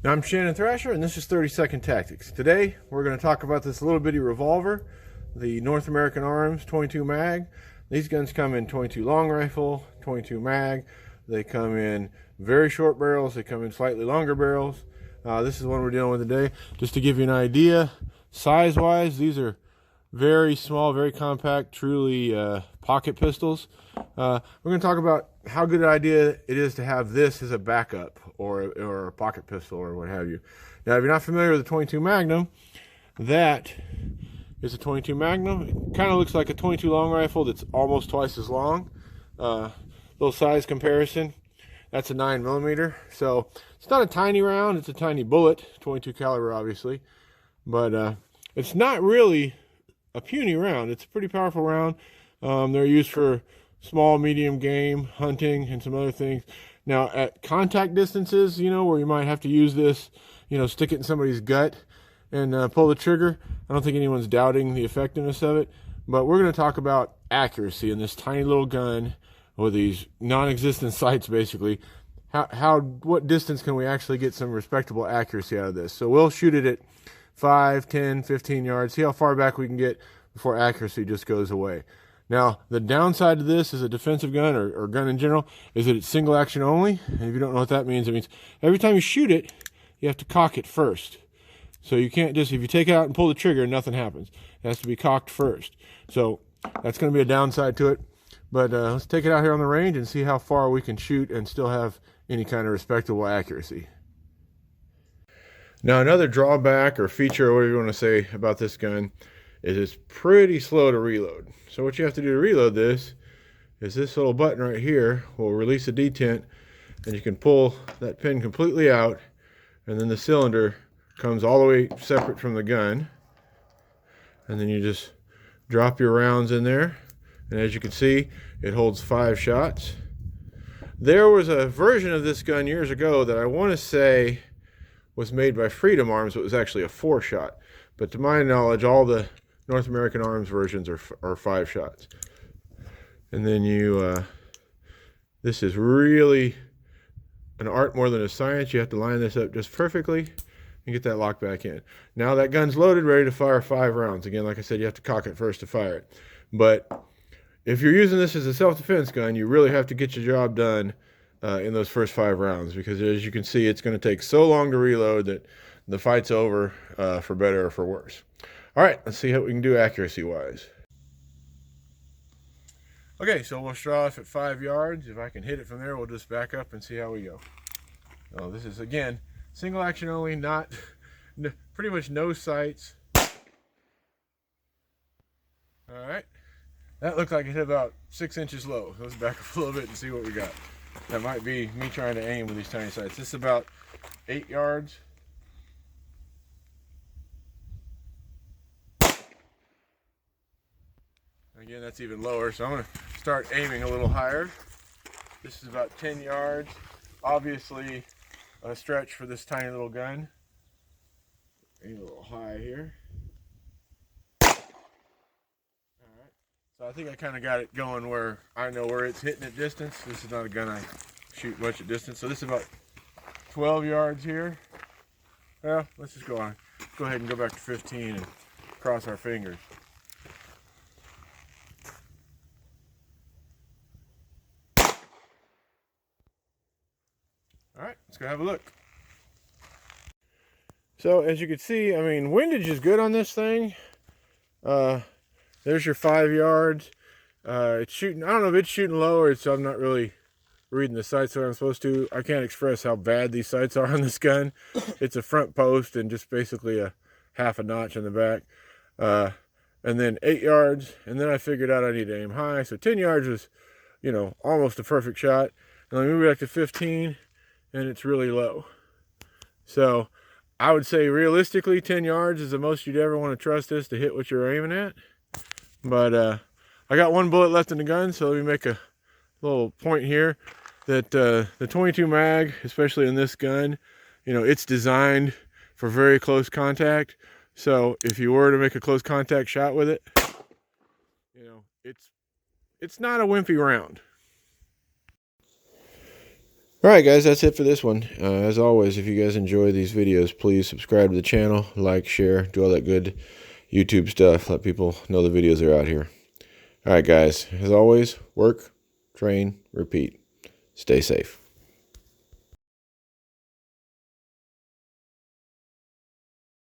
I'm Shannon Thrasher, and this is 30-Second Tactics. Today, we're going to talk about this little bitty revolver, the North American Arms 22 mag. These guns come in 22 long rifle, 22 mag. They come in very short barrels. They come in slightly longer barrels. This is the one we're dealing with today. Just to give you an idea, size-wise, these are very small, very compact, truly pocket pistols. We're going to talk about how good an idea it is to have this as a backup or a pocket pistol or what have you. Now, if you're not familiar with the 22 Magnum, that is a 22 Magnum. It kind of looks like a 22 long rifle that's almost twice as long. Little size comparison. That's a 9mm. So it's not a tiny round. It's a tiny bullet, 22 caliber, obviously. But it's not really a puny round. It's a pretty powerful round. They're used for small, medium game, hunting, and some other things. Now, at contact distances, where you might have to use this, stick it in somebody's gut and pull the trigger, I don't think anyone's doubting the effectiveness of it. But we're going to talk about accuracy in this tiny little gun with these non-existent sights, basically. What distance can we actually get some respectable accuracy out of this? So we'll shoot it at 5, 10, 15 yards, see how far back we can get before accuracy just goes away. Now, the downside to this as a defensive gun or gun in general is that it's single action only. And if you don't know what that means, it means every time you shoot it, you have to cock it first. So you can't just, if you take it out and pull the trigger, nothing happens. It has to be cocked first. So that's going to be a downside to it. But let's take it out here on the range and see how far we can shoot and still have any kind of respectable accuracy. Now, another drawback or feature or whatever you want to say about this gun is it's pretty slow to reload. So what you have to do to reload this is this little button right here will release a detent, and you can pull that pin completely out, and then the cylinder comes all the way separate from the gun, and then you just drop your rounds in there, and as you can see, it holds 5 shots. There was a version of this gun years ago that I want to say was made by Freedom Arms, but it was actually a 4-shot. But to my knowledge, all the North American Arms versions are 5 shots. And then this is really an art more than a science. You have to line this up just perfectly and get that locked back in. Now that gun's loaded, ready to fire 5 rounds. Again, like I said, you have to cock it first to fire it. But if you're using this as a self-defense gun, you really have to get your job done in those first 5 rounds, because as you can see, it's going to take so long to reload that the fight's over for better or for worse. All right, let's see how we can do accuracy-wise. Okay, so we'll start off at 5 yards. If I can hit it from there, we'll just back up and see how we go. Oh, this is, again, single action only, pretty much no sights. All right, that looked like it hit about 6 inches low. Let's back up a little bit and see what we got. That might be me trying to aim with these tiny sights. This is about 8 yards. Again, that's even lower, so I'm going to start aiming a little higher. This is about 10 yards. Obviously, a stretch for this tiny little gun. Aim a little high here. Alright, so I think I kind of got it going where I know where it's hitting at distance. This is not a gun I shoot much at distance, so this is about 12 yards here. Well, let's just go on. Go ahead and go back to 15 and cross our fingers. All right, let's go have a look. So as you can see, I mean, windage is good on this thing. There's your 5 yards. It's shooting, I don't know if it's shooting low or it's, I'm not really reading the sights where I'm supposed to. I can't express how bad these sights are on this gun. It's a front post and just basically a half a notch in the back. And then 8 yards, and then I figured out I need to aim high. So 10 yards was, almost a perfect shot. And then we move back to 15, and it's really low. So I would say realistically 10 yards is the most you'd ever want to trust this to hit what you're aiming at. But I got 1 bullet left in the gun, so let me make a little point here that the 22 mag, especially in this gun, it's designed for very close contact. So if you were to make a close contact shot with it, it's not a wimpy round. Alright guys, that's it for this one. As always, if you guys enjoy these videos, please subscribe to the channel, like, share, do all that good YouTube stuff. Let people know the videos are out here. Alright guys, as always, work, train, repeat. Stay safe.